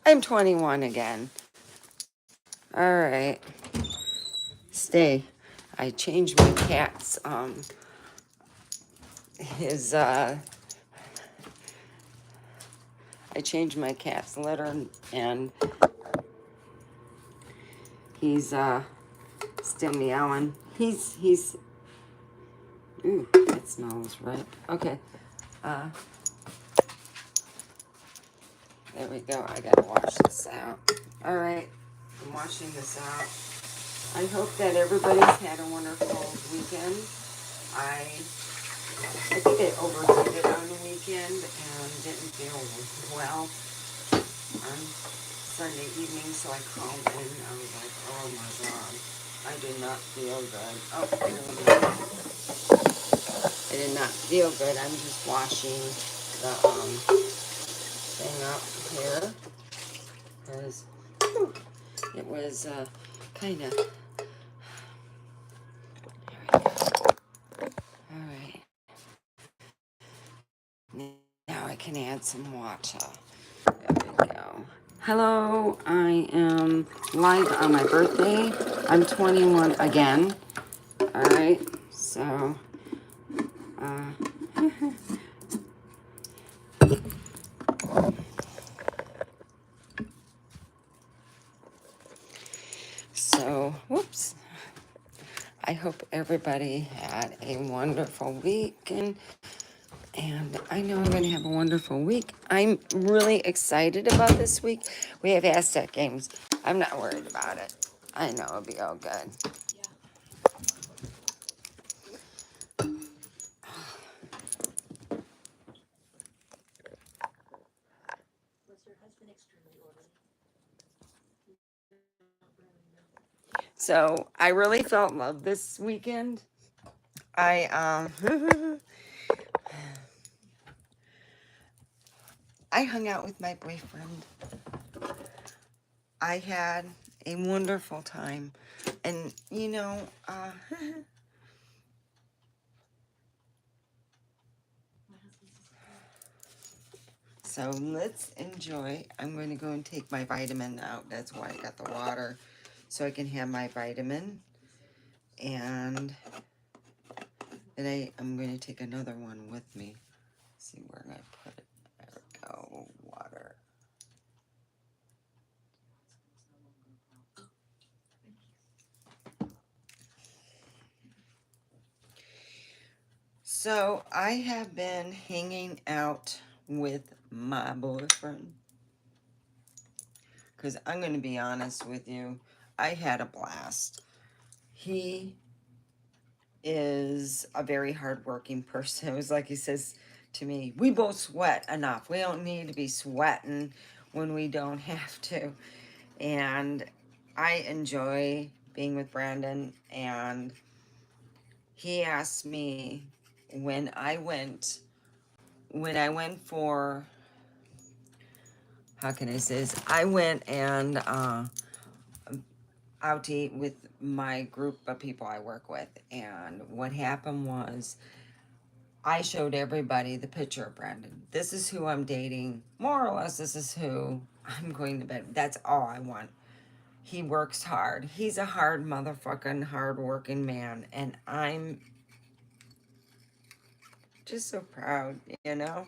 I'm 21 again. All right. Stay. I changed my cat's, I changed my cat's litter, and he's, still meowing. Ooh, that smells right. Okay. There we go. I gotta wash this out. All right. I'm washing this out. I hope that everybody's had a wonderful weekend. I think I overheated on the weekend and didn't feel well on Sunday evening, so I called in. I was like, oh my God, I did not feel good. Oh, here we go. I did not feel good. I'm just washing the thing up here because it was kind of. All right. Now I can add some water. There we go. Hello, I am live on my birthday. I'm 21 again. All right, so whoops. I hope everybody had a wonderful week, and I know I'm going to have a wonderful week. I'm really excited about this week. We have Aztec games. I'm not worried about it. I know it'll be all good. So I really felt love this weekend. I I hung out with my boyfriend. I had a wonderful time, and so let's enjoy. I'm going to go and take my vitamin out. That's why I got the water, so I can have my vitamin. And then I'm going to take another one with me. Let's see where I put it. There we go. Water. So I have been hanging out with my boyfriend. Because I'm going to be honest with you, I had a blast. He is a very hardworking person. It was like he says to me, we both sweat enough. We don't need to be sweating when we don't have to. And I enjoy being with Brandon. And he asked me when I went for, how can I say this? I went and out to eat with my group of people I work with. And what happened was I showed everybody the picture of Brandon. This is who I'm dating. More or less, this is who I'm going to bed. That's all I want. He works hard. He's a hard motherfucking hard-working man. And I'm just so proud, you know?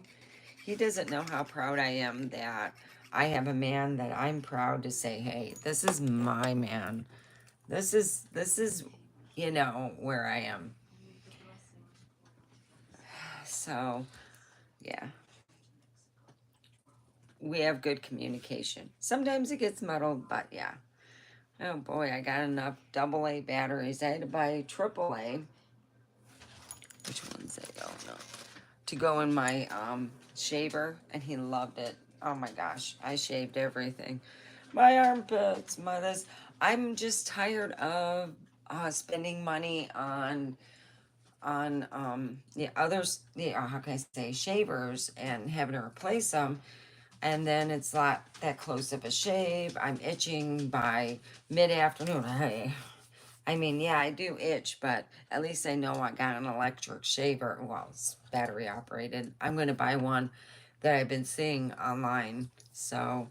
He doesn't know how proud I am that I have a man that I'm proud to say, hey, this is my man. This is, where I am. So, yeah. We have good communication. Sometimes it gets muddled, but yeah. Oh boy, I got enough AA batteries. I had to buy AAA. Which ones I don't know. To go in my shaver, and he loved it. Oh my gosh, I shaved everything. My armpits, my this. I'm just tired of spending money on the others, how can I say, shavers, and having to replace them. And then it's not that close of a shave. I'm itching by mid-afternoon. Hey, I mean, yeah, I do itch, but at least I know I got an electric shaver. Well, it's battery operated. I'm going to buy one that I've been seeing online. So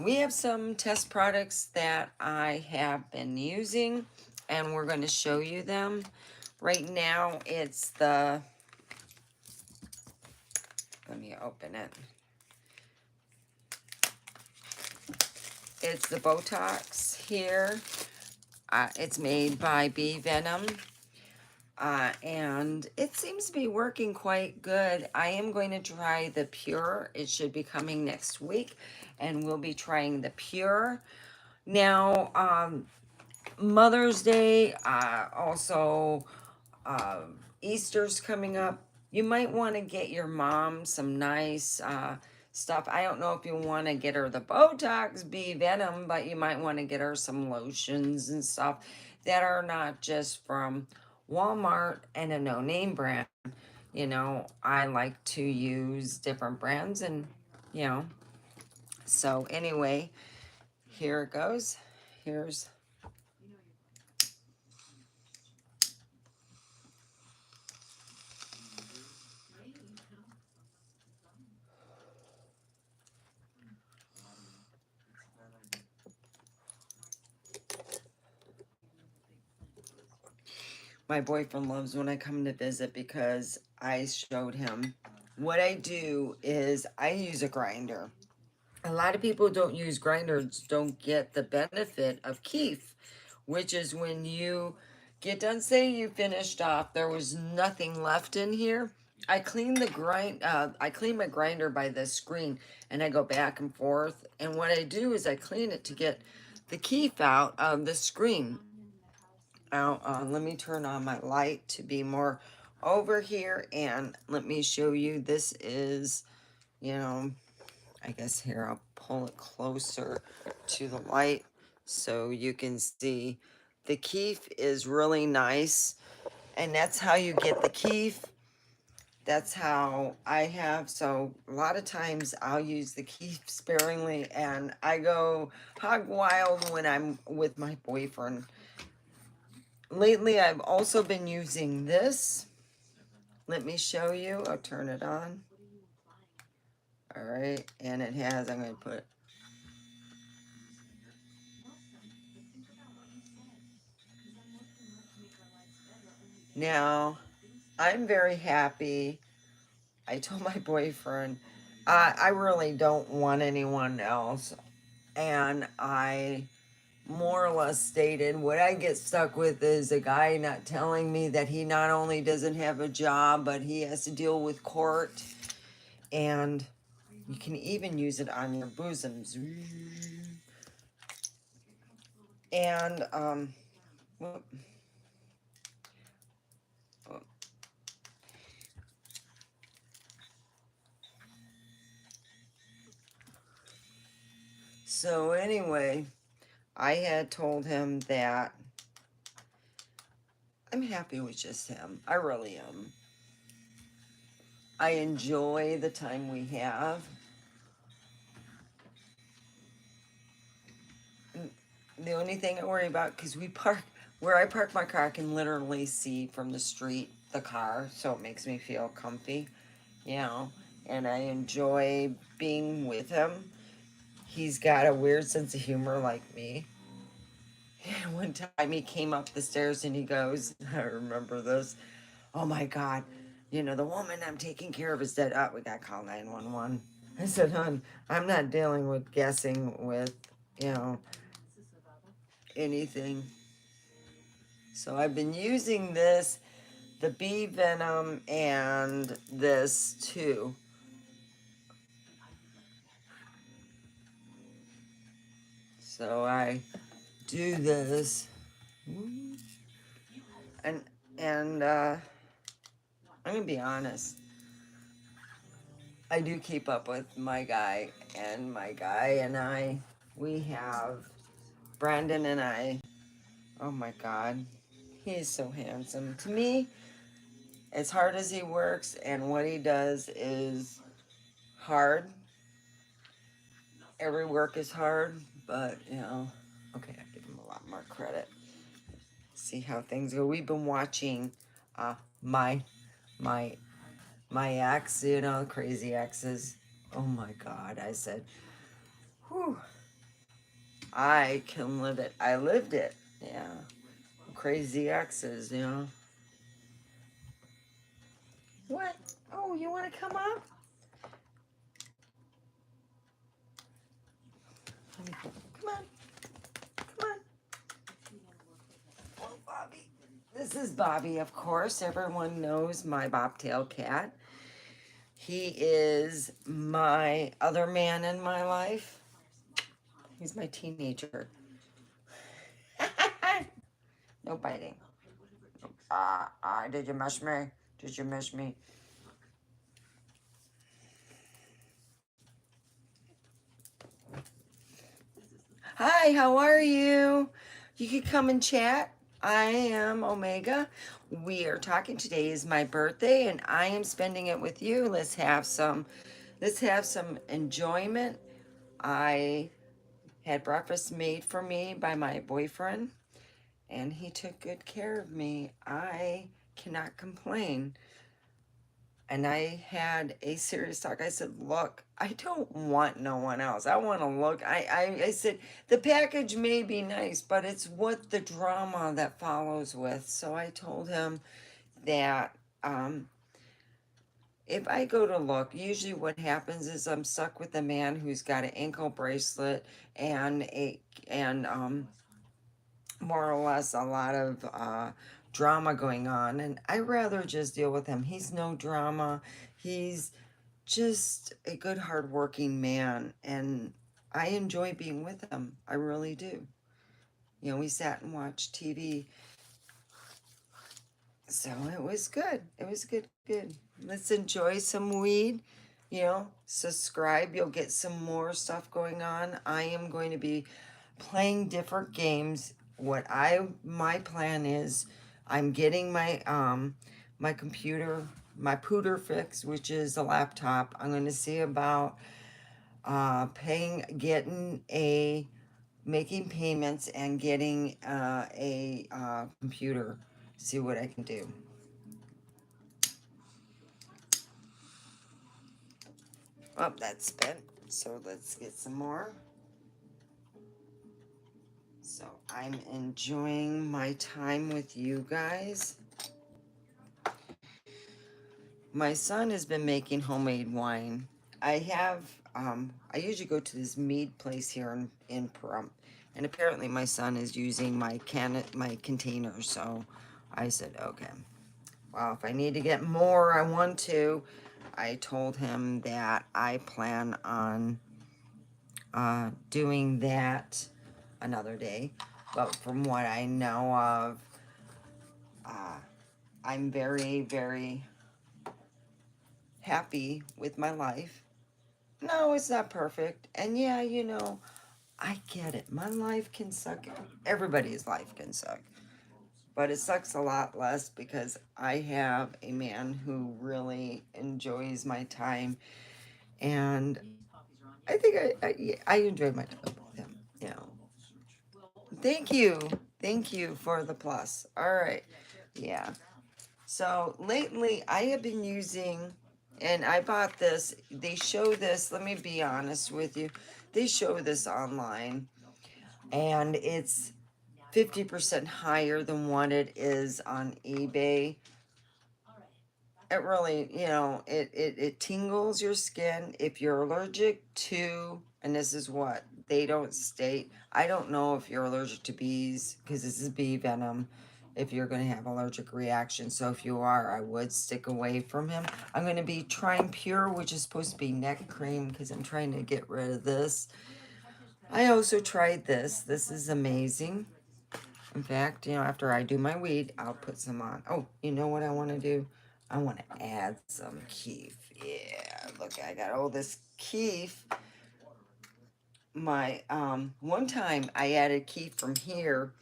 we have some test products that I have been using, and we're going to show you them. Right now, it's the, let me open it. It's the Botox here. It's made by Bee Venom. And it seems to be working quite good. I am going to try the Pure. It should be coming next week, and we'll be trying the Pure. Now, Mother's Day, also Easter's coming up. You might want to get your mom some nice stuff. I don't know if you want to get her the Botox Bee Venom, but you might want to get her some lotions and stuff that are not just from Walmart and a no-name brand. You know, I like to use different brands, and, you know, so anyway, here it goes. Here's my boyfriend loves when I come to visit because I showed him what I do is I use a grinder. A lot of people don't use grinders, don't get the benefit of keef, which is when you get done, say you finished off, there was nothing left in here. I clean my grinder by the screen, and I go back and forth. And what I do is I clean it to get the keef out of the screen. Now, let me turn on my light to be more over here, and let me show you. This is, you know, I guess here I'll pull it closer to the light so you can see. The keef is really nice, and that's how you get the keef. That's how I have. So a lot of times I'll use the keef sparingly, and I go hog wild when I'm with my boyfriend. Lately, I've also been using this. Let me show you. I'll turn it on. All right, and it has, I'm going to put, now, I'm very happy. I told my boyfriend, I really don't want anyone else. And I more or less stated what I get stuck with is a guy not telling me that he not only doesn't have a job, but he has to deal with court. And you can even use it on your bosoms. And, whoop. So anyway, I had told him that I'm happy with just him. I really am. I enjoy the time we have. The only thing I worry about, because we park, where I park my car, I can literally see from the street the car, so it makes me feel comfy, you know, and I enjoy being with him. He's got a weird sense of humor like me. One time he came up the stairs and he goes, I remember this, oh my God, you know, the woman I'm taking care of is dead. Oh, we got to call 911. I said, hon, I'm not dealing with guessing with, you know, anything. So I've been using this, the bee venom, and this too. So I do this, and I'm gonna be honest. I do keep up with my guy, and my guy and I, we have Brandon and I. Oh my God, he is so handsome. To me, as hard as he works and what he does is hard. Every work is hard, but you know, okay, I give him a lot more credit. See how things go. We've been watching uh my my my ex, you know, crazy exes. Oh my God, I said, whew. I can live it. I lived it. Yeah. Crazy exes, you know. What? Oh, you want to come up? Come on. Come on. Oh, Bobby. This is Bobby, of course. Everyone knows my bobtail cat. He is my other man in my life. He's my teenager. No biting. Did you miss me? Did you miss me? Hi, how are you? You could come and chat. I am Omega. We are talking today is my birthday and I am spending it with you. Let's have some enjoyment. I had breakfast made for me by my boyfriend and he took good care of me. I cannot complain. And I had a serious talk. I said, look, I don't want no one else. I want to look. I said, the package may be nice, but it's what the drama that follows with. So I told him that if I go to look, usually what happens is I'm stuck with a man who's got an ankle bracelet and more or less a lot of drama going on. And I rather just deal with him. He's no drama. He's just a good hardworking man and I enjoy being with him. I really do. You know, we sat and watched TV. So it was good. It was good. Let's enjoy some weed. You know, subscribe. You'll get some more stuff going on. I am going to be playing different games. My plan is I'm getting my computer, my pooter fix, which is a laptop. I'm going to see about making payments and getting a computer. See what I can do. Oh, that's spent. So let's get some more. So I'm enjoying my time with you guys. My son has been making homemade wine. I usually go to this mead place here in Pahrump, and apparently my son is using my container. So I said, okay, well, if I need to get more, I want to. I told him that I plan on doing that another day. But from what I know of, uh, I'm very, very happy with my life. No, it's not perfect. And yeah, I get it. My life can suck. Everybody's life can suck. But it sucks a lot less because I have a man who really enjoys my time. And I think I enjoy my time with him. You know. Thank you. Thank you for the plus. All right. Yeah. So lately I have been using, and I bought this, they show this, let me be honest with you, they show this online and it's 50% higher than what it is on eBay. It really, it tingles your skin if you're allergic to, and this is what they don't state. I don't know if you're allergic to bees because this is bee venom. If you're going to have allergic reaction, so if you are, I would stick away from him. I'm going to be trying Pure, which is supposed to be neck cream because I'm trying to get rid of this. I also tried this. This is amazing. In fact, after I do my weed, I'll put some on. Oh, you know what I want to do? I want to add some keef. Yeah, look, I got all this keef. One time I added keef from here.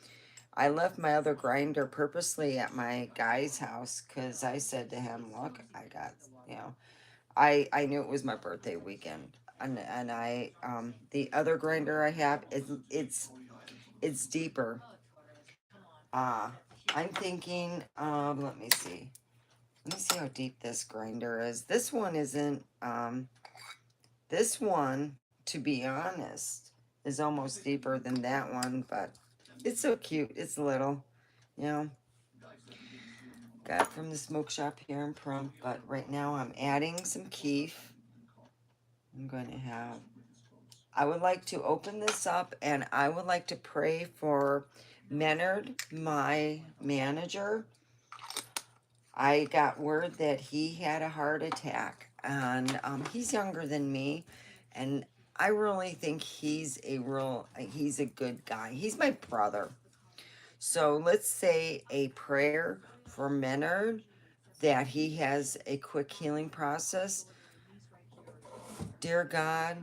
I left my other grinder purposely at my guy's house because I said to him, look, I got, I knew it was my birthday weekend. And the other grinder I have, it's deeper. Uh, I'm thinking, let me see. Let me see how deep this grinder is. This one isn't, this one, to be honest, is almost deeper than that one, but it's so cute. It's little, you know. Got it from the smoke shop here in Pahrump, but right now I'm adding some keef. I'm going to have, I would like to open this up and I would like to pray for Menard, my manager. I got word that he had a heart attack, and he's younger than me, and I really think he's a good guy. He's my brother. So let's say a prayer for Menard that he has a quick healing process. Dear God,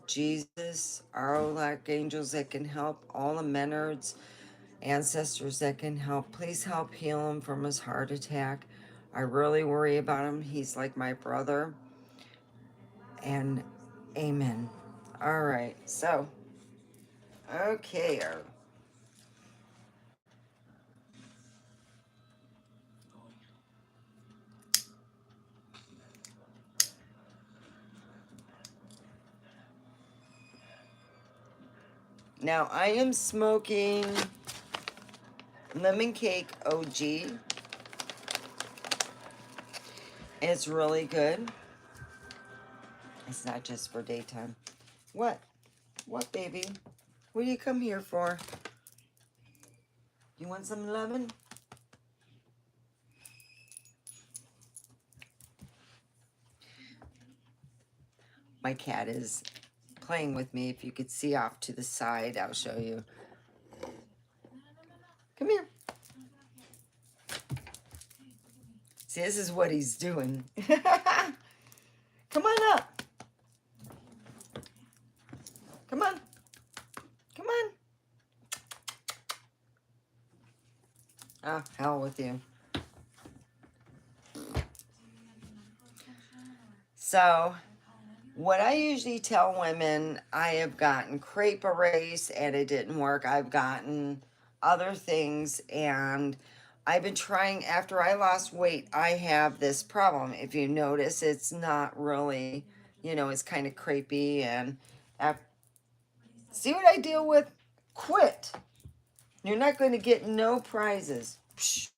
Jesus, our archangels that can help, all the Menards, ancestors that can help, please help heal him from his heart attack. I really worry about him. He's like my brother. And amen. All right, so, okay. Now I am smoking lemon cake OG. It's really good. It's not just for daytime. What? What, baby? What do you come here for? You want some lemon? My cat is playing with me. If you could see off to the side, I'll show you. Come here. See, this is what he's doing. Come on up. Come on. Come on. Oh, hell with you. So, what I usually tell women, I have gotten crepe erase and it didn't work. I've gotten other things, and I've been trying, after I lost weight, I have this problem. If you notice, it's not really, you know, it's kind of crepey, and see what I deal with? Quit. You're not going to get no prizes. Psh.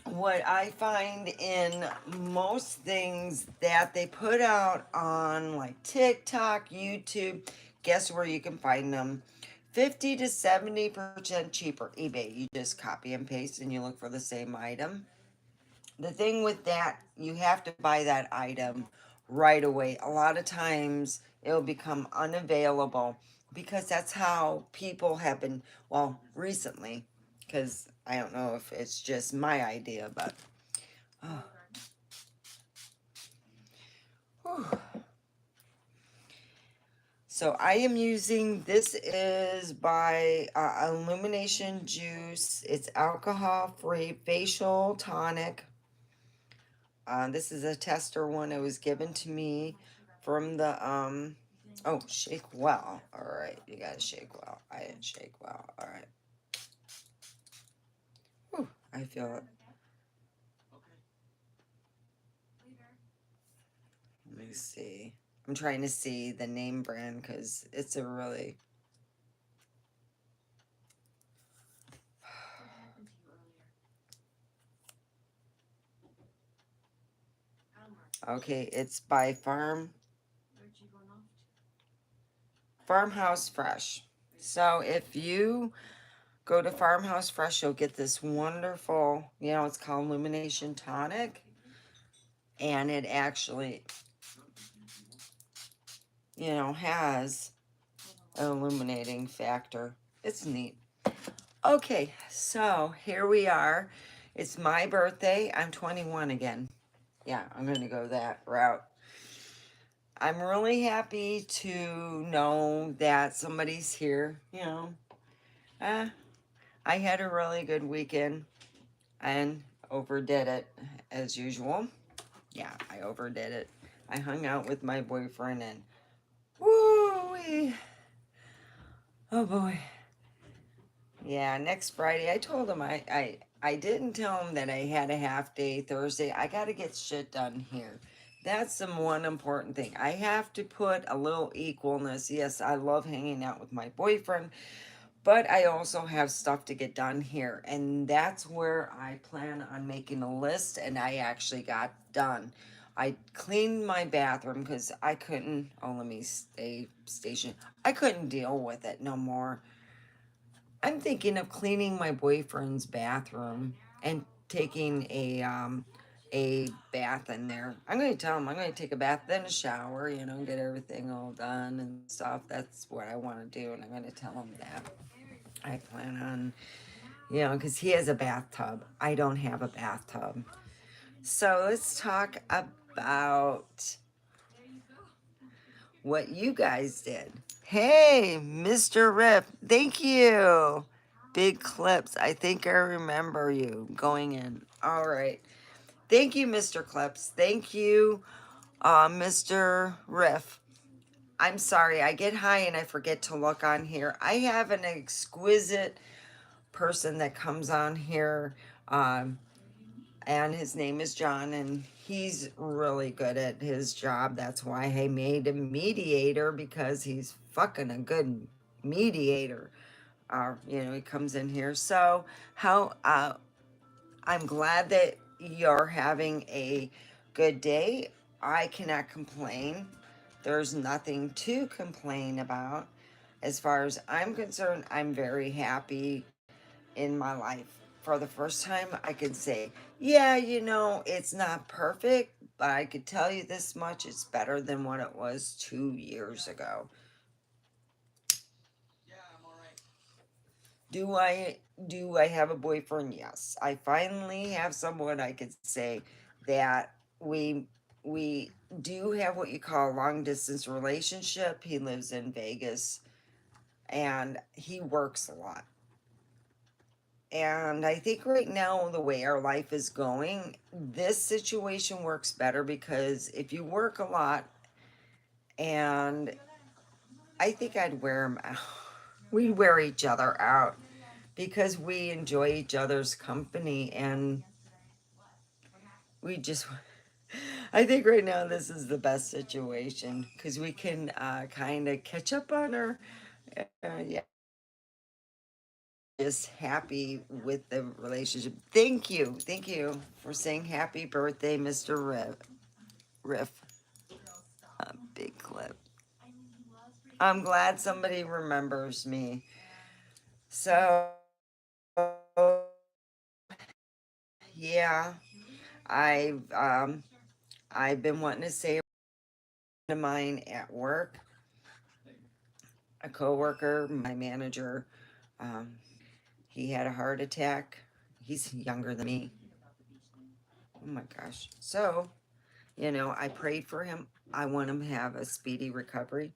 What I find in most things that they put out on like TikTok, YouTube, guess where you can find them? 50 to 70% cheaper. eBay. You just copy and paste and you look for the same item. The thing with that, you have to buy that item right away. A lot of times it'll become unavailable because that's how people have been, well, recently, because I don't know if it's just my idea, but oh. Whew. So I am using, this is by Illumination Juice. It's alcohol-free facial tonic. This is a tester one. It was given to me from the, oh, shake well. All right, you gotta shake well. I didn't shake well. All right. Whew, I feel it. Let me see. I'm trying to see the name brand because it's a really... Okay, it's by Farmhouse Fresh. So if you go to Farmhouse Fresh, you'll get this wonderful, you know, it's called Illumination Tonic. And it actually, you know, has an illuminating factor. It's neat. Okay, so here we are. It's my birthday. I'm 21 again. Yeah, I'm going to go that route. I'm really happy to know that somebody's here, you know. I had a really good weekend and overdid it as usual. Yeah, I overdid it. I hung out with my boyfriend and woo, oh boy. Yeah, next Friday. I told him I didn't tell him that I had a half day Thursday. I got to get shit done here. That's the one important thing. I have to put a little equalness. Yes, I love hanging out with my boyfriend, but I also have stuff to get done here. And that's where I plan on making a list, and I actually got done. I cleaned my bathroom because I couldn't, oh, let me stay station. I couldn't deal with it no more. I'm thinking of cleaning my boyfriend's bathroom and taking a bath in there. I'm going to tell him I'm going to take a bath, then a shower, you know, get everything all done and stuff. That's what I want to do, and I'm going to tell him that. I plan on, you know, because he has a bathtub. I don't have a bathtub. So let's talk about what you guys did. Hey, Mr. Rip, thank you. Big clips. I think I remember you going in. All right. Thank you, Mr. Clips. Thank you, Mr. Riff. I'm sorry, I get high and I forget to look on here. I have an exquisite person that comes on here, um, and his name is John, and he's really good at his job. That's why I made him mediator, because he's fucking a good mediator. You know, he comes in here. So how I'm glad that you're having a good day. I cannot complain. There's nothing to complain about. As far as I'm concerned, I'm very happy in my life. For the first time, I could say, yeah, you know, it's not perfect, but I could tell you this much, it's better than what it was 2 years ago. Do I have a boyfriend? Yes. I finally have someone I could say that we do have what you call a long distance relationship. He lives in Vegas and he works a lot. And I think right now, the way our life is going, this situation works better because if you work a lot, and I think I'd wear him out. We'd wear each other out because we enjoy each other's company and we just, I think right now this is the best situation because we can kind of catch up on her. Yeah, just happy with the relationship. Thank you. Thank you for saying happy birthday, Mr. Riff. Big clip. I'm glad somebody remembers me. So, yeah, I've um, I've been wanting to say a friend of mine at work, a coworker, my manager. Um, he had a heart attack. He's younger than me. Oh my gosh. So, you know, I prayed for him. I want him to have a speedy recovery.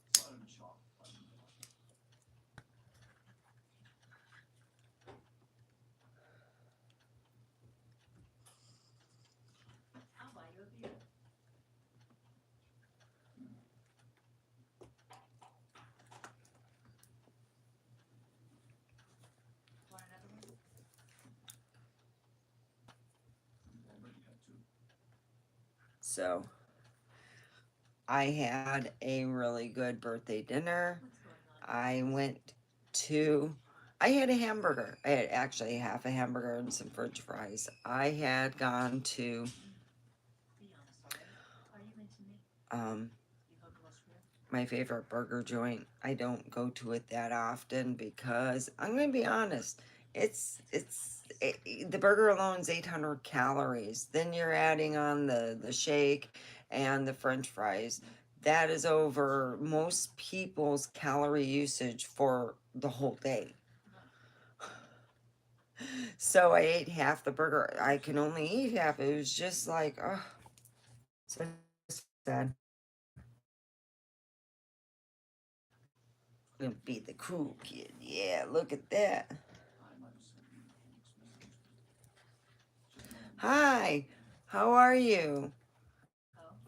So, I had a really good birthday dinner. I went to, I had a hamburger. I had actually half a hamburger and some french fries. I had gone to um, my favorite burger joint. I don't go to it that often because I'm going to be honest. The burger alone is 800 calories. Then you're adding on the shake and the french fries. That is over most people's calorie usage for the whole day. So I ate half the burger. I can only eat half. It was just like, oh, so sad. Gonna be the cool kid. Yeah, look at that. Hi, how are you?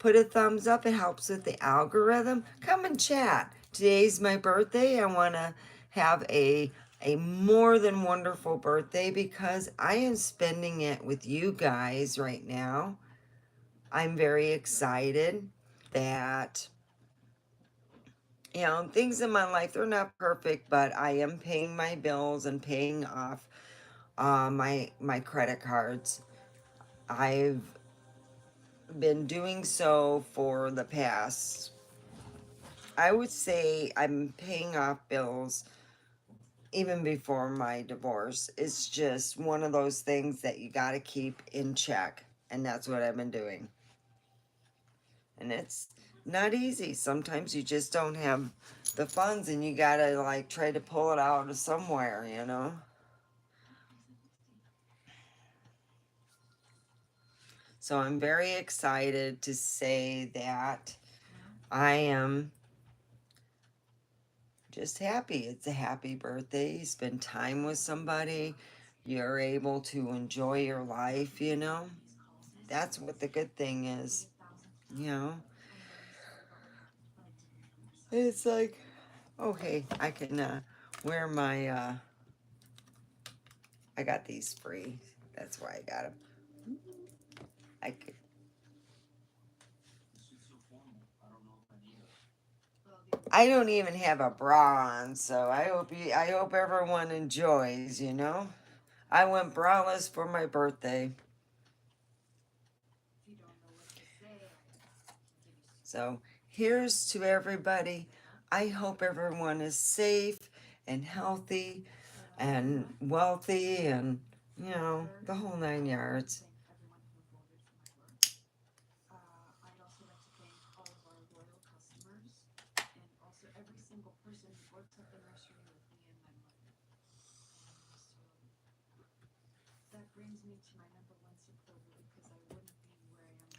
put a thumbs up. It helps with the algorithm. Come and chat. Today's my birthday. I want to have a more than wonderful birthday because I am spending it with you guys right now. I'm very excited that, things in my life, they're not perfect, but I am paying my bills and paying off my credit cards. I've been doing so for the past, I would say I'm paying off bills even before my divorce. It's just one of those things that you got to keep in check. And that's what I've been doing. And it's not easy. Sometimes you just don't have the funds and you got to like try to pull it out of somewhere. So I'm very excited to say that I am just happy. It's a happy birthday. Spend time with somebody. You're able to enjoy your life. That's what the good thing is. You know, it's like, okay, I can wear my, I got these free. That's why I got them. I could, I don't even have a bra on, so I hope everyone enjoys. I went braless for my birthday. So here's to everybody. I hope everyone is safe and healthy and wealthy and, the whole 9 yards.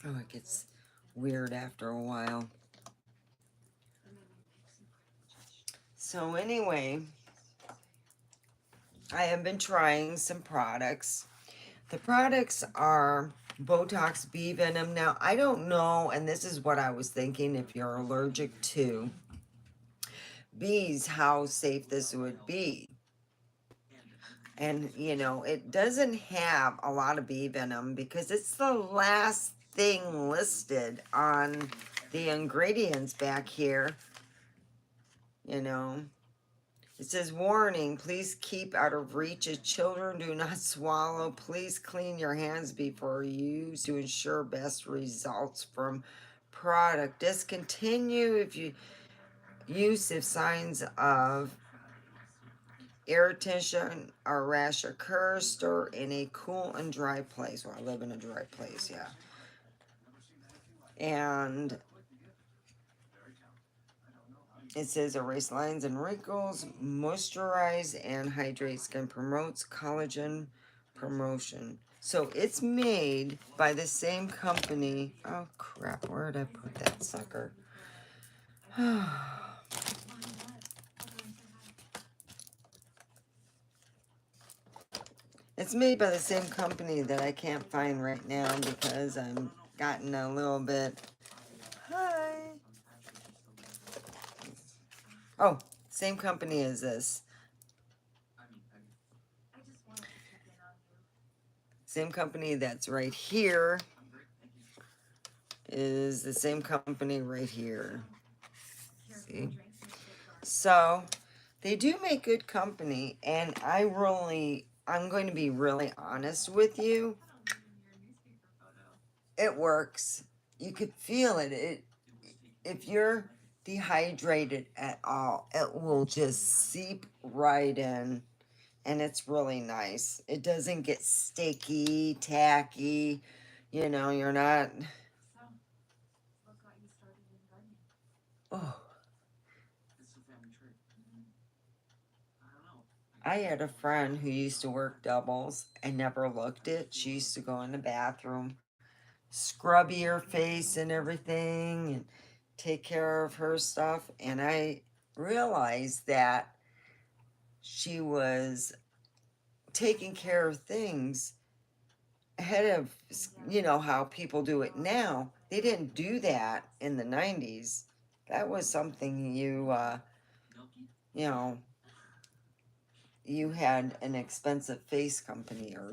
Oh, it gets weird after a while. So anyway, I have been trying some products. The products are Botox bee venom. Now, I don't know, and this is what I was thinking, if you're allergic to bees, how safe this would be. And, it doesn't have a lot of bee venom because it's the last thing listed on the ingredients back here. It says, warning, please keep out of reach of children. Do not swallow. Please clean your hands before use to ensure best results from product. Discontinue if you use if signs of irritation or rash occur. Store in a cool and dry place. Well, I live in a dry place, yeah. And it says erase lines and wrinkles, moisturize and hydrate skin, promotes collagen promotion. So it's made by the same company. Oh crap, where did I put that sucker? It's made by the same company that I can't find right now because I'm gotten a little bit. Hi. Oh, same company as this. Same company that's right here is the same company right here. See? So they do make good company, and I'm going to be really honest with you. It works. You could feel it. If you're dehydrated at all, it will just seep right in, and it's really nice. It doesn't get sticky, tacky. You're not. Oh. I had a friend who used to work doubles and never looked it. She used to go in the bathroom, scrubby her face and everything, and take care of her stuff. And I realized that she was taking care of things ahead of, how people do it now. They didn't do that in the 90s. That was something you know, you had an expensive face company, or,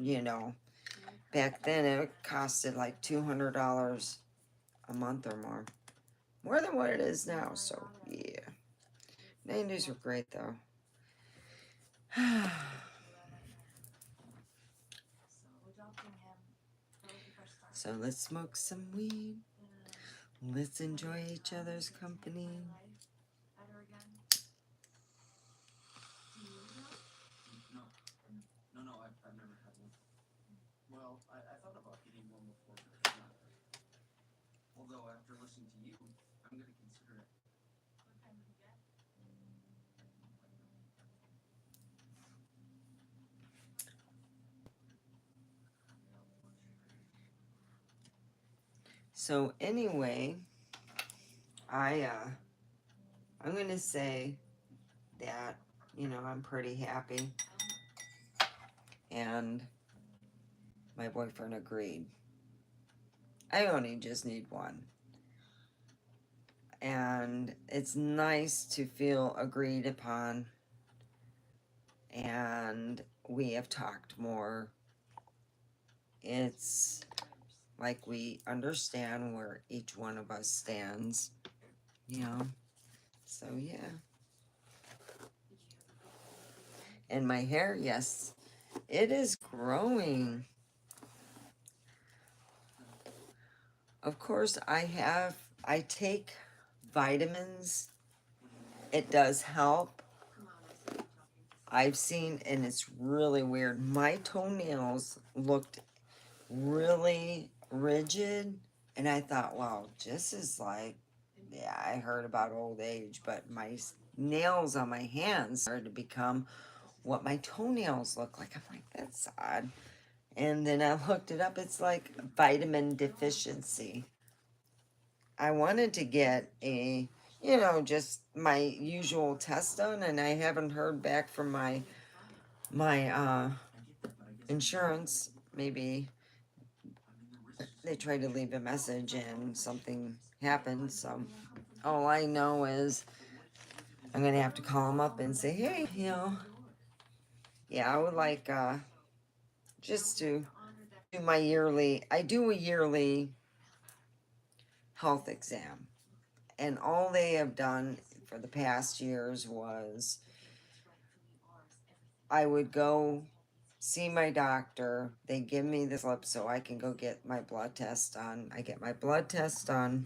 back then it costed like $200 a month or more than what it is now. So yeah, 90s were great though. So let's smoke some weed. Let's enjoy each other's company. So anyway, I'm gonna say that, I'm pretty happy, and my boyfriend agreed. I only just need one. And it's nice to feel agreed upon, and we have talked more. It's like we understand where each one of us stands, So yeah. And my hair, yes, it is growing. Of course, I take vitamins. It does help. I've seen, and it's really weird, my toenails looked really rigid, and I thought, wow, this is like, yeah, I heard about old age, but my nails on my hands started to become what my toenails look like. I'm like, that's odd. And then I looked it up. It's like vitamin deficiency. I wanted to get just my usual test done, and I haven't heard back from my insurance. Maybe they tried to leave a message and something happened. So all I know is I'm gonna have to call them up and say, hey, yeah, I would like just to do my yearly. I do a yearly health exam, and all they have done for the past years was I would go see my doctor. They give me the slip so I can go get my blood test done. I get my blood test done,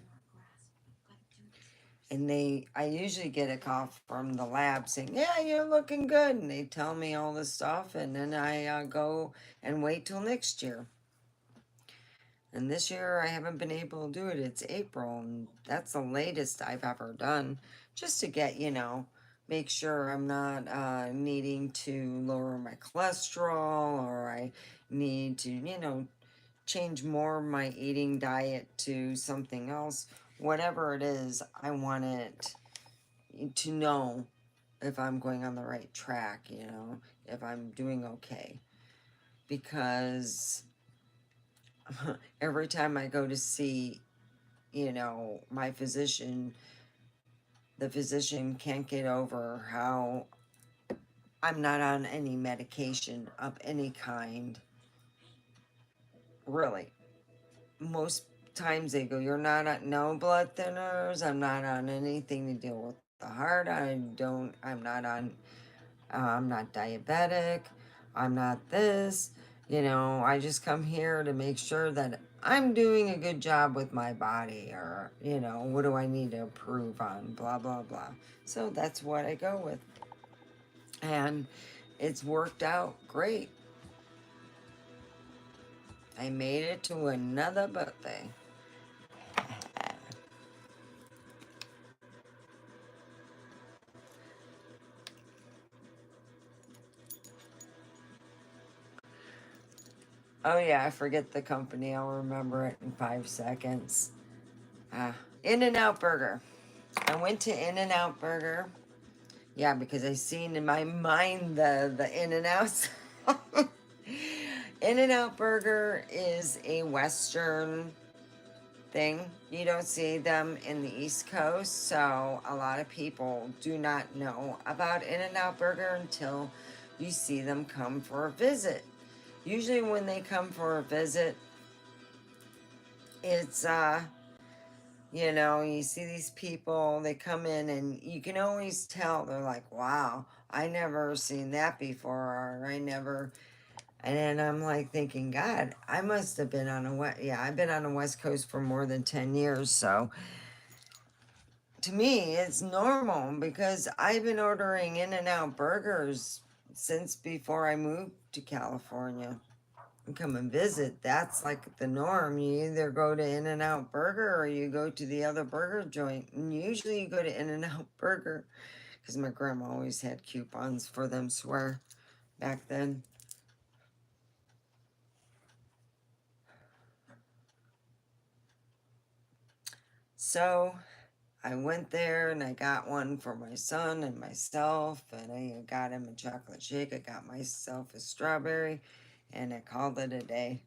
and I usually get a call from the lab saying, yeah, you're looking good, and they tell me all this stuff, and then I go and wait till next year. And this year I haven't been able to do it. It's April, and that's the latest I've ever done, just to get, make sure I'm not needing to lower my cholesterol, or I need to, change more of my eating diet to something else. Whatever it is, I want it to know if I'm going on the right track, if I'm doing okay. Because every time I go to see, my physician, the physician can't get over how I'm not on any medication of any kind. Really. Most times they go, you're not on no blood thinners, I'm not on anything to deal with the heart, I'm not diabetic, I'm not this, I just come here to make sure that I'm doing a good job with my body, or, what do I need to improve on, blah, blah, blah. So that's what I go with. And it's worked out great. I made it to another birthday. Oh yeah, I forget the company. I'll remember it in 5 seconds. In-N-Out Burger. I went to In-N-Out Burger. Yeah, because I seen in my mind the In-N-Outs. In-N-Out Burger is a Western thing. You don't see them in the East Coast, so a lot of people do not know about In-N-Out Burger until you see them come for a visit. Usually when they come for a visit, it's you know, you see these people, they come in and you can always tell they're like, wow, I never seen that before, or I never. And then I'm like thinking, God, I must have been on a I've been on the West Coast for more than 10 years. So to me, it's normal because I've been ordering In-N-Out burgers since before I moved to California and come and visit. That's like the norm. You either go to In-N-Out Burger or you go to the other burger joint. And usually you go to In-N-Out Burger because my grandma always had coupons for them, swear, back then. So I went there and I got one for my son and myself, and I got him a chocolate shake. I got myself a strawberry, and I called it a day.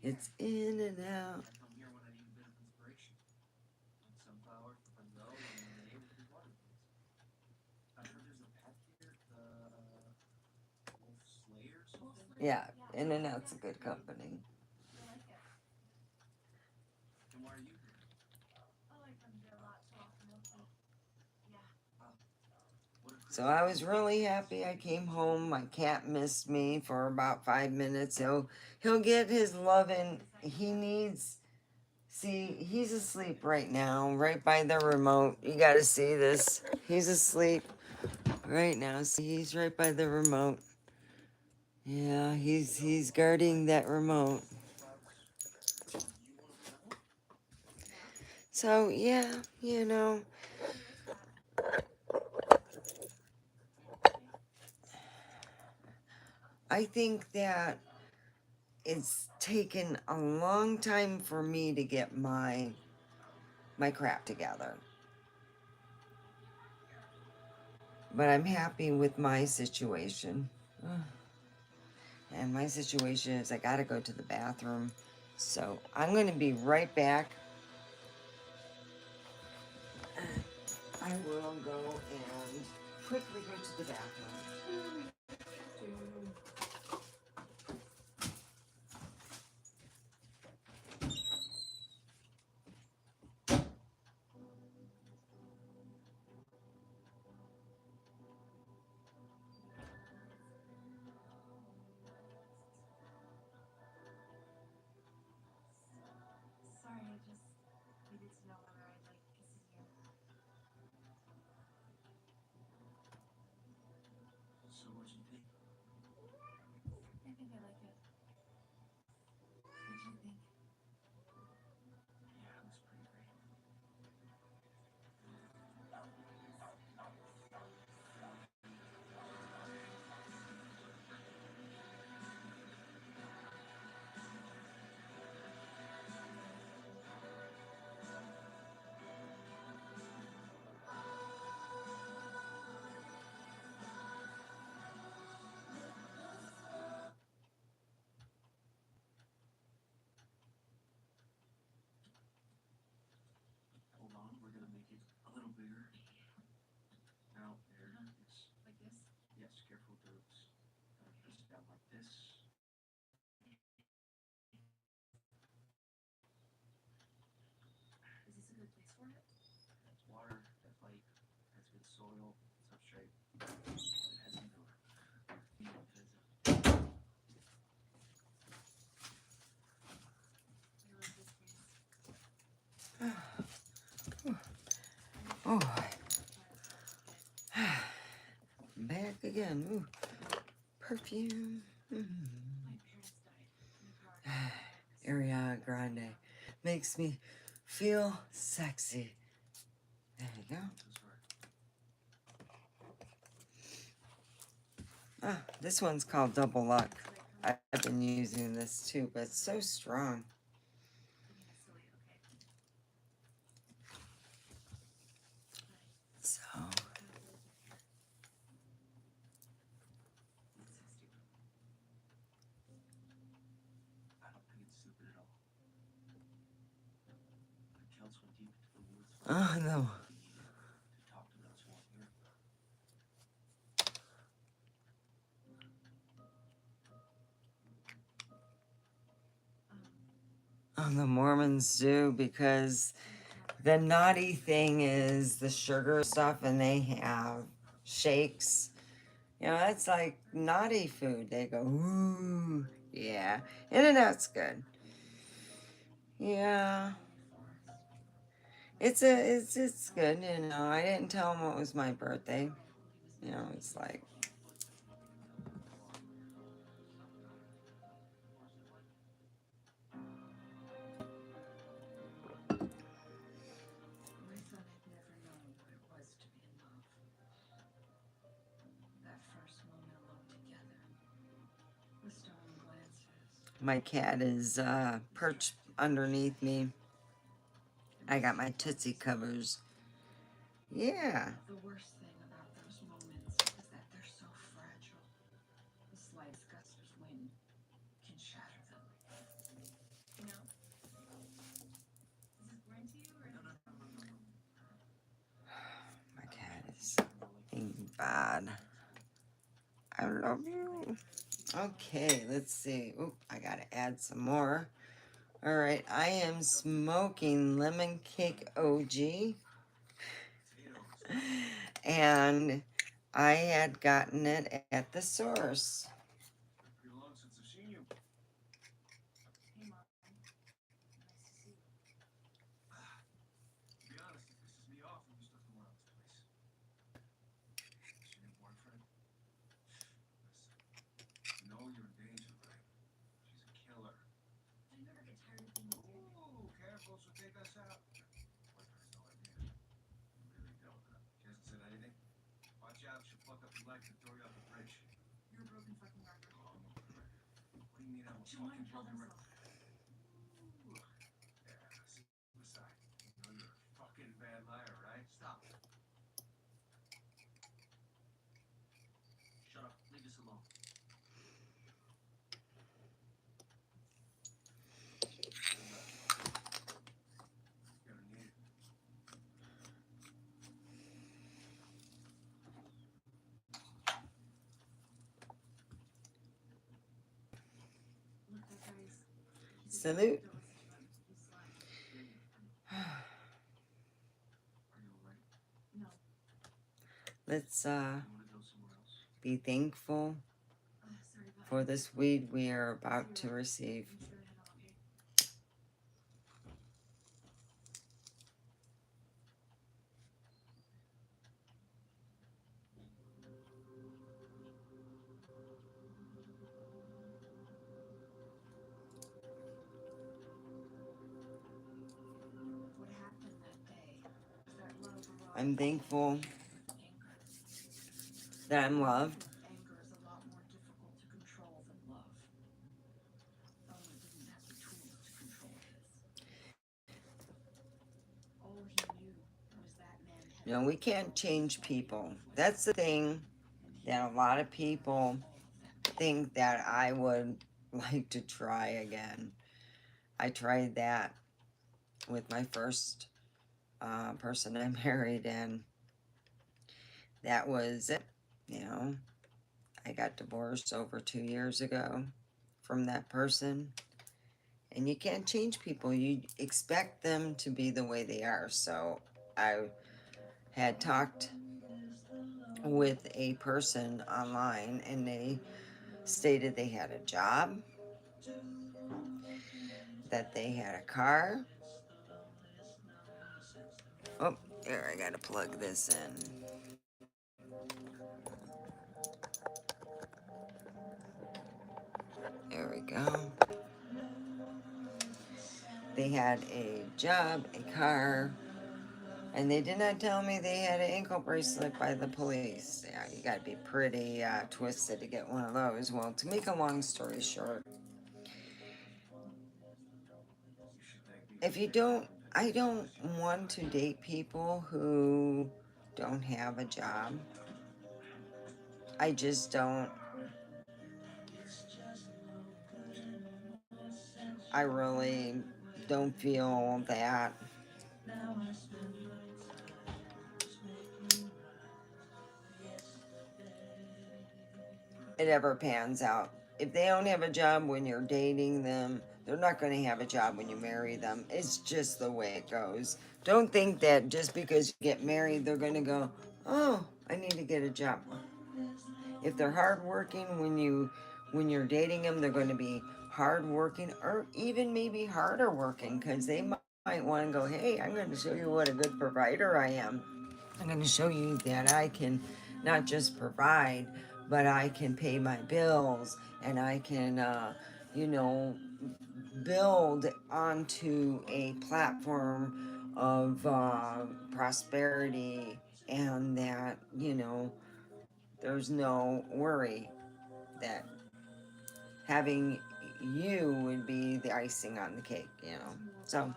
It's In-N-Out. Yeah, In-N-Out's a good company. So I was really happy I came home. My cat missed me for about 5 minutes. He'll get his loving. He needs. See, he's asleep right now, right by the remote. You got to see this. He's asleep right now. See, he's right by the remote. Yeah, he's guarding that remote. So yeah, you know, I think that it's taken a long time for me to get my crap together. But I'm happy with my situation. And my situation is I gotta go to the bathroom. So I'm gonna be right back. I will go and quickly go to the bathroom. Oh, back again. Ooh, perfume. Ariana Grande makes me feel sexy. There you go. Ah, this one's called Double Luck. I've been using this too, but it's so strong. So, Oh no. Oh, the Mormons do, because the naughty thing is the sugar stuff, and they have shakes. You know, that's like naughty food. They go, ooh, yeah. And that's good. Yeah. It's good, you know. I didn't tell him it was my birthday. You know, it's like, my cat is perched underneath me. I got my Tootsie covers. Yeah. My cat is being bad. I love you. Okay, let's see. Oop, I gotta add some more. All right, I am smoking lemon cake OG, and I had gotten it at the source. Salute. Let's be thankful for this weed we are about to receive. I'm thankful that I'm loved. You know, we can't change people. That's the thing that a lot of people think that I would like to try again. I tried that with my first person I married, and that was it. You know, I got divorced over 2 years ago from that person. And you can't change people. You expect them to be the way they are. So I had talked with a person online, and they stated they had a job, that they had a car. Oh, there, I gotta plug this in. There we go. They had a job, a car, and they did not tell me they had an ankle bracelet by the police. Yeah, you gotta be pretty twisted to get one of those. Well, to make a long story short, if you don't, I don't want to date people who don't have a job. I just don't. I really don't feel that it ever pans out. If they don't have a job when you're dating them, they're not going to have a job when you marry them. It's just the way it goes. Don't think that just because you get married, they're going to go, oh, I need to get a job. If they're hardworking when you're dating them, they're going to be hardworking or even maybe harder working because they might want to go, hey, I'm going to show you what a good provider I am. I'm going to show you that I can not just provide, but I can pay my bills and I can, you know, build onto a platform of prosperity and that, there's no worry that having you would be the icing on the cake. So,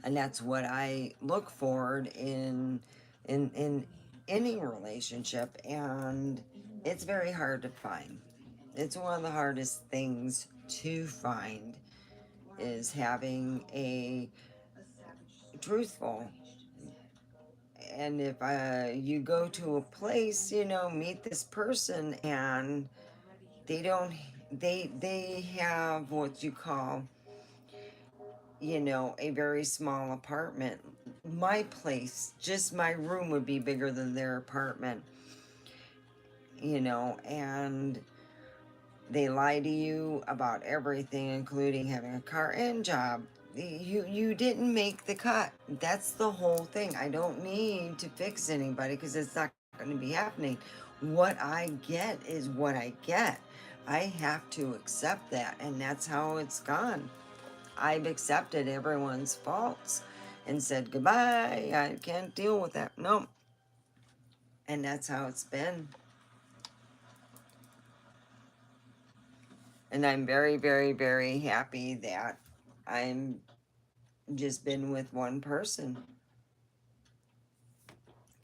and that's what I look forward in any relationship, and it's very hard to find. It's one of the hardest things to find is having a truthful. And if you go to a place, meet this person, and they don't, they have what you call, a very small apartment. My place, just my room would be bigger than their apartment, and they lie to you about everything, including having a car and job. You didn't make the cut. That's the whole thing. I don't need to fix anybody because it's not going to be happening. What I get is what I get. I have to accept that, and that's how it's gone. I've accepted everyone's faults and said goodbye. I can't deal with that. No. And that's how it's been. And I'm very, very, very happy that I'm just been with one person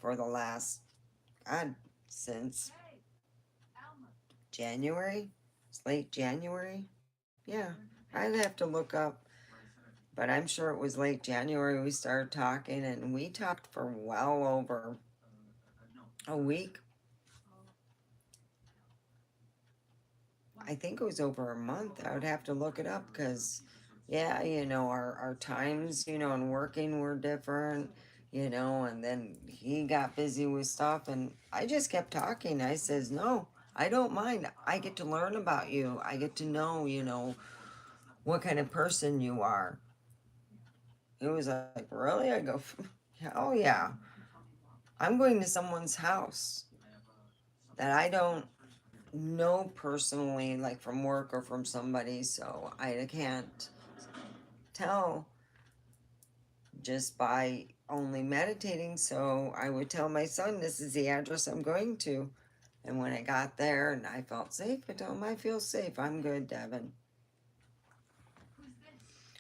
for the last, God, since January. It's late January. Yeah, I'd have to look up, but I'm sure it was late January we started talking, and we talked for well over a week. I think it was over a month. I would have to look it up because, yeah, our times, and working were different, and then he got busy with stuff, and I just kept talking. I says, no, I don't mind. I get to learn about you. I get to know, what kind of person you are. It was like, really? I go, oh, yeah. I'm going to someone's house that I don't know personally, like from work or from somebody, so I can't tell just by only meditating. So I would tell my son, this is the address I'm going to. And when I got there and I felt safe, I told him, I feel safe. I'm good, Devin.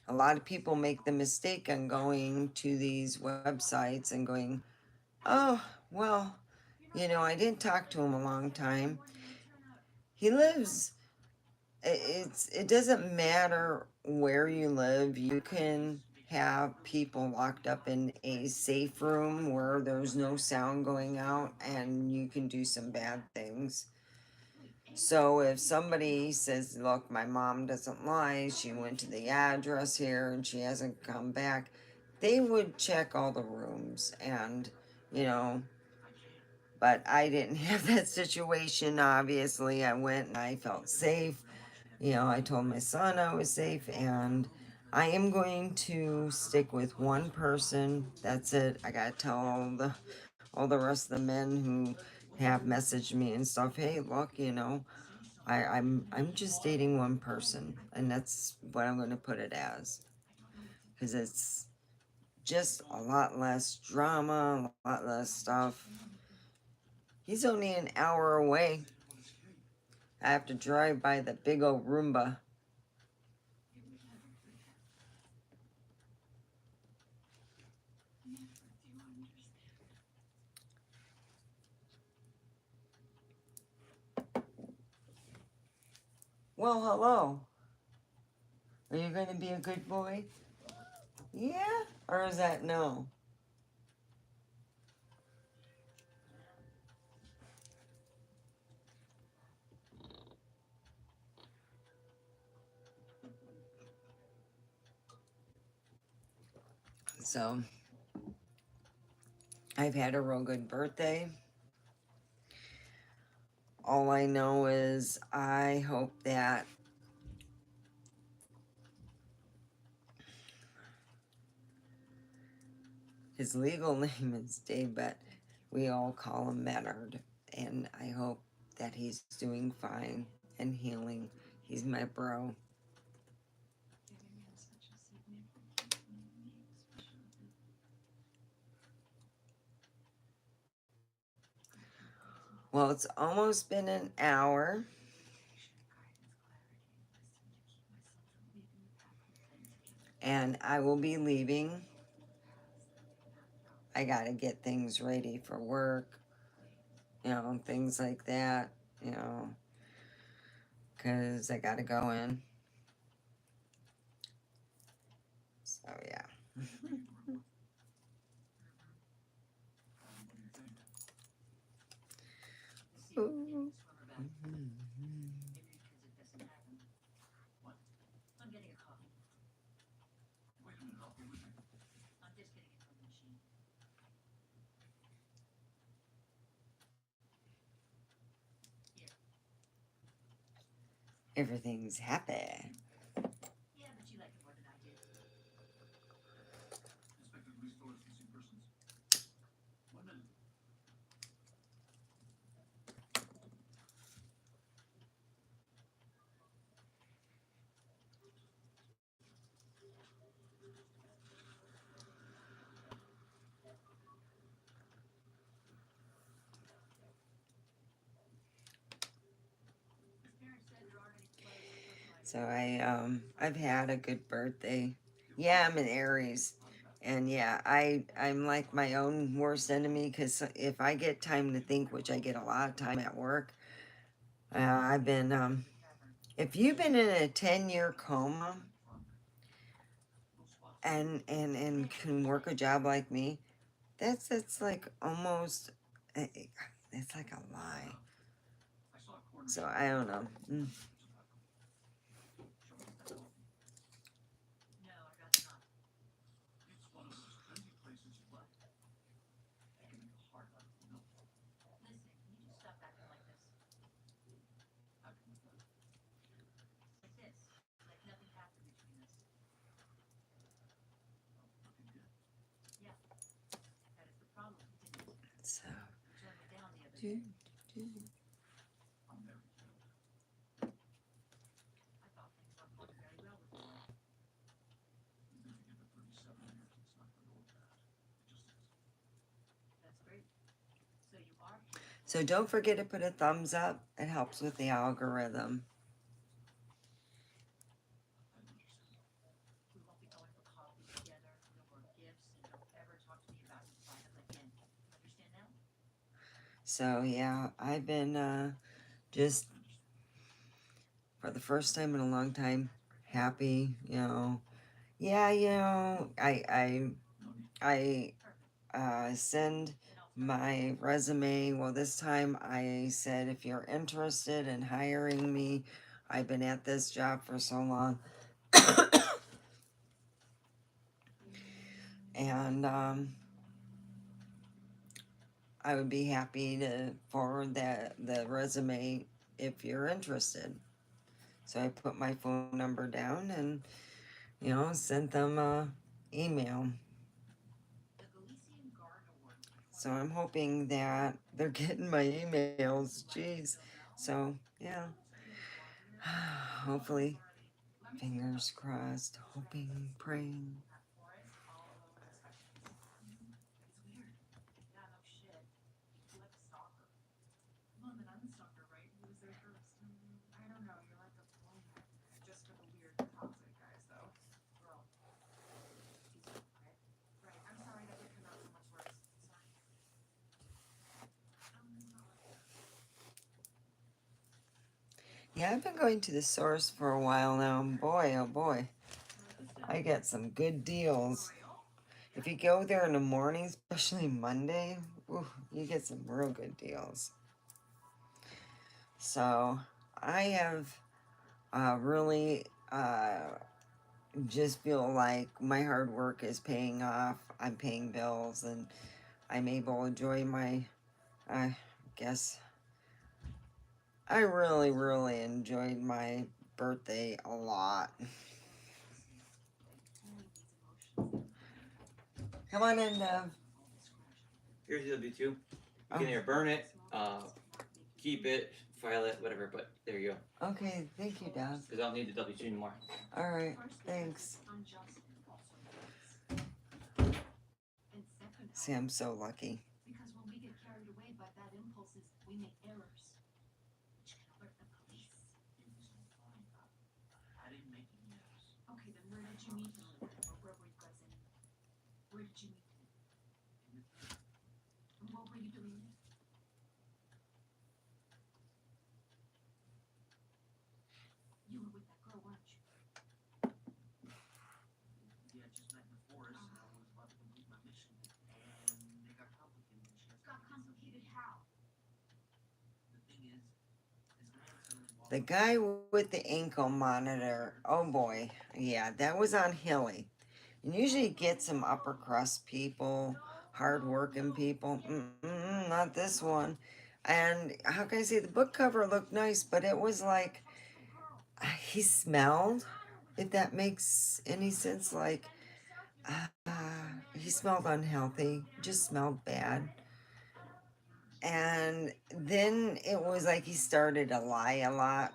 A lot of people make the mistake on going to these websites and going, oh, well, I didn't talk to him a long time. He lives it doesn't matter where you live. You can have people locked up in a safe room where there's no sound going out and you can do some bad things. So if somebody says, look, my mom doesn't lie, she went to the address here and she hasn't come back, they would check all the rooms and, you know, but I didn't have that situation. Obviously, I went and I felt safe. I told my son I was safe, and I am going to stick with one person. That's it. I gotta tell all the rest of the men who have messaged me and stuff. Hey, look, I'm just dating one person, and that's what I'm going to put it as, because it's just a lot less drama, a lot less stuff. He's only an hour away. I have to drive by the big old Roomba. Well, hello. Are you going to be a good boy? Yeah? Or is that no? So, I've had a real good birthday. All I know is I hope that his legal name is Dave, but we all call him Menard. And I hope that he's doing fine and healing. He's my bro. Well, it's almost been an hour. And I will be leaving. I gotta get things ready for work, things like that, because I gotta go in. So, yeah. Ooh. Everything's happy. So I've had a good birthday. Yeah, I'm an Aries. And yeah, I'm like my own worst enemy because if I get time to think, which I get a lot of time at work, I've been if you've been in a 10-year coma and can work a job like me, that's like almost it's like a lie. So I don't know. So do, do. So don't forget to put a thumbs up. It helps with the algorithm. So yeah, I've been just for the first time in a long time happy. Yeah, I send my resume. Well, this time I said if you're interested in hiring me, I've been at this job for so long. And I would be happy to forward the resume if you're interested. So I put my phone number down and sent them a email. So I'm hoping that they're getting my emails. Jeez. So yeah. Hopefully, fingers crossed, hoping, praying. Yeah, I've been going to the source for a while now. Boy, oh boy. I get some good deals. If you go there in the morning, especially Monday, ooh, you get some real good deals. So I have really just feel like my hard work is paying off. I'm paying bills and I'm able to enjoy my, I guess, I really, really enjoyed my birthday a lot. Come on in, Dev. Here's the W2. You can either burn it, keep it, file it, whatever, but there you go. Okay, thank you, Dev. Because I don't need the W2 anymore. Alright, thanks. See, I'm so lucky. Because when we get carried away by bad impulses, we make errors, which can alert the police. I didn't make any errors. Okay, then where did you meet him? Or where were you guys in? Where did you meet him? And what were you doing there? You were with that girl, weren't you? Yeah, I just met in the forest and I was about to complete my mission. And it got complicated. Got complicated how? The thing is, this man suddenly walked. The guy with the ankle monitor. Oh boy. Yeah, that was on Hilly. And usually get some upper crust people, hard-working people. Not this one. And how can I say, the book cover looked nice, but it was like, he smelled, if that makes any sense. Like, he smelled unhealthy, just smelled bad. And then it was like he started to lie a lot.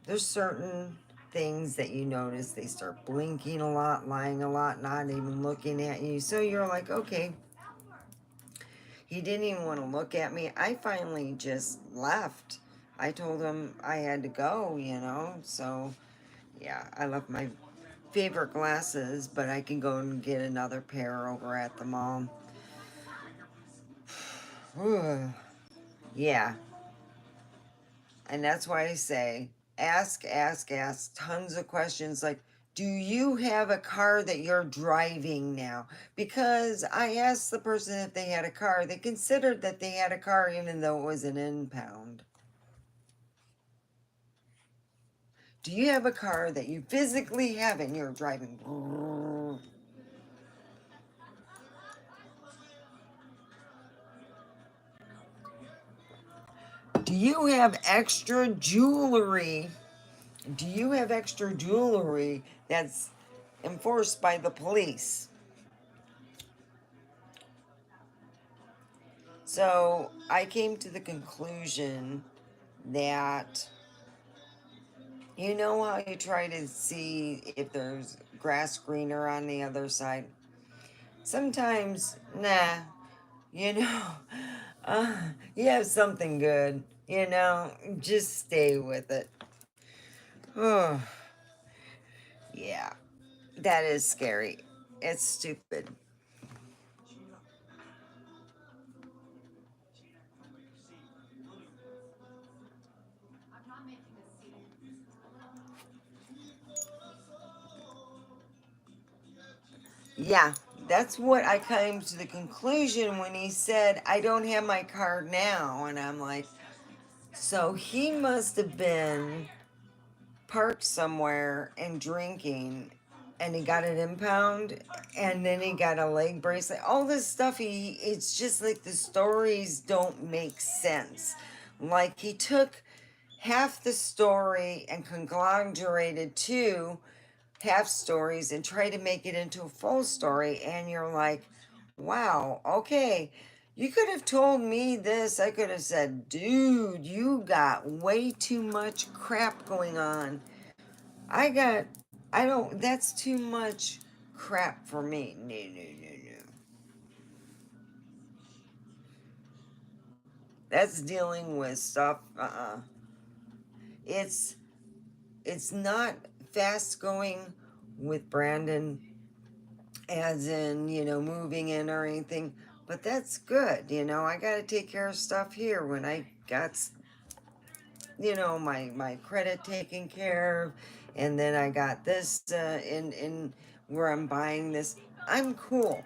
There's certain things that you notice, they start blinking a lot, lying a lot, not even looking at you. So you're like, okay. He didn't even want to look at me. I finally just left. I told him I had to go, you know. So yeah, I left my favorite glasses, but I can go and get another pair over at the mall. Yeah. And that's why I say, ask tons of questions like, do you have a car that you're driving now? Because I asked the person if they had a car. They considered that they had a car even though it was an impound. Do you have a car that you physically have and you're driving? Do you have extra jewelry? Do you have extra jewelry that's enforced by the police? So I came to the conclusion that, you know how you try to see if there's grass greener on the other side? Sometimes, nah, you know, you have something good, you know, just stay with it. Oh, yeah, that is scary. It's stupid. I'm not making a scene. Yeah, that's what I came to the conclusion when he said, I don't have my card now. And I'm like, so he must have been parked somewhere and drinking and he got an impound and then he got a leg bracelet. All this stuff, it's just like the stories don't make sense. Like he took half the story and conglomerated two half stories and try to make it into a full story, and you're like, wow, okay, you could have told me this. I could have said, dude, you got way too much crap going on. I don't, that's too much crap for me. No, no, no, no. That's dealing with stuff. It's it's not fast going with Brandon, as in, you know, moving in or anything, but that's good. You know, I got to take care of stuff here when I got, you know, my credit taken care of, and then I got this in where I'm buying this, I'm cool.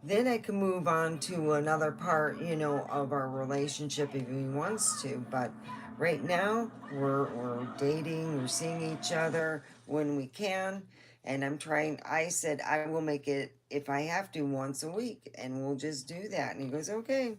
Then I can move on to another part, of our relationship if he wants to. But right now, we're dating, we're seeing each other when we can. And I said, I will make it if I have to once a week, and we'll just do that. And he goes, okay.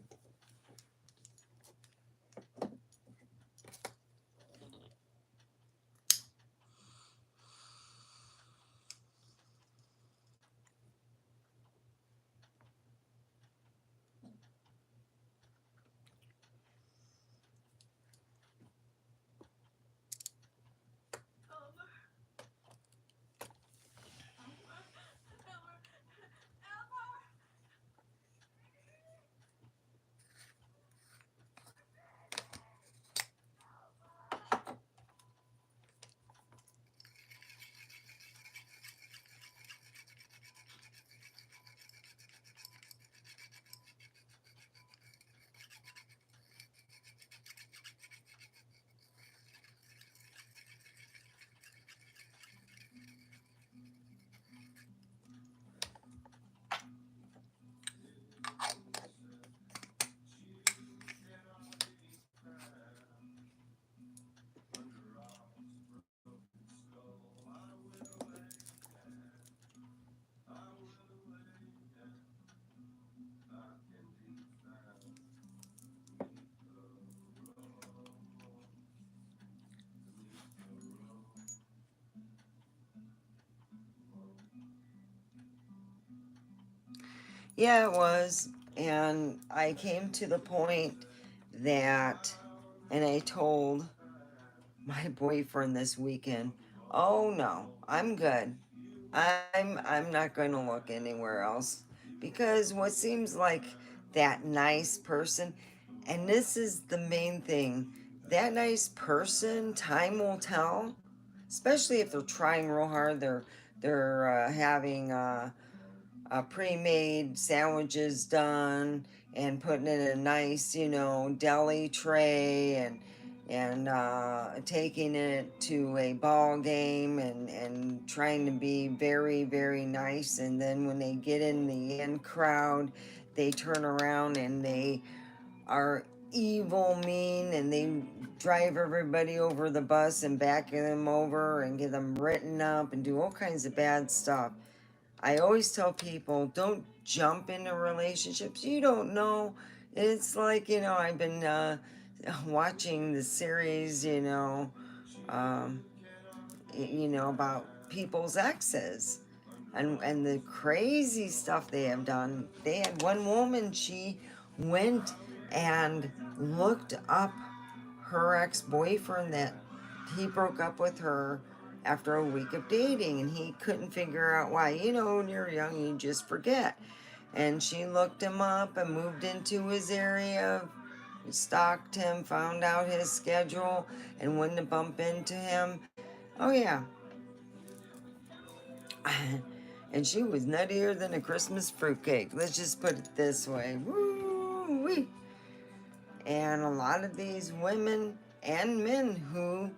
Yeah, it was. And I came to the point that, and I told my boyfriend this weekend, oh no, I'm good. I'm not going to look anywhere else, because what seems like that nice person, and this is the main thing, that nice person, time will tell, especially if they're trying real hard. They're having pre-made sandwiches done and putting it in a nice, deli tray, and taking it to a ball game, and trying to be very, very nice. And then when they get in the in crowd, they turn around and they are evil, mean, and they drive everybody over the bus and back them over and get them written up and do all kinds of bad stuff. I always tell people, don't jump into relationships. You don't know. It's like, I've been watching the series, um, about people's exes, and the crazy stuff they have done. They had one woman, she went and looked up her ex-boyfriend, that he broke up with her after a week of dating, and he couldn't figure out why. When you're young, you just forget. And she looked him up and moved into his area, stalked him, found out his schedule, and when to bump into him. Oh yeah. And she was nuttier than a Christmas fruitcake. Let's just put it this way. Woo-wee. And a lot of these women and men who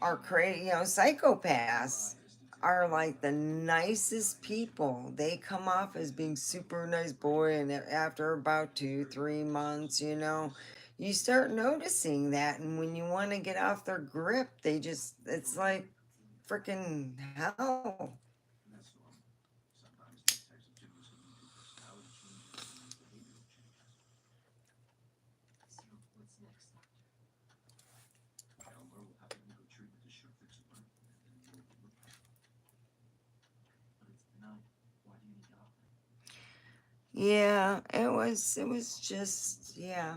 are crazy, psychopaths, are like the nicest people. They come off as being super nice boy, and after about 2, 3 months, you start noticing that. And when you want to get off their grip, it's like freaking hell. Yeah, it was just, yeah,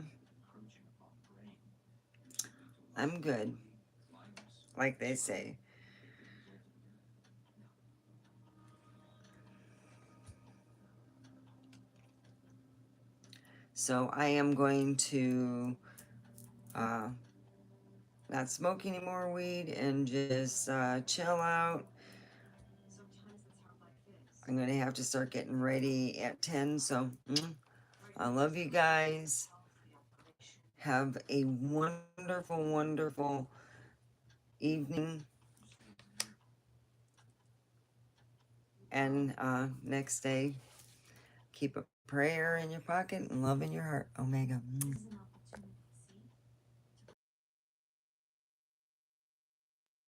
I'm good, like they say. So I am going to uh, not smoke any more weed and just chill out. I'm going to have to start getting ready at 10. So I love you guys. Have a wonderful, wonderful evening. And next day, keep a prayer in your pocket and love in your heart. Omega. This is an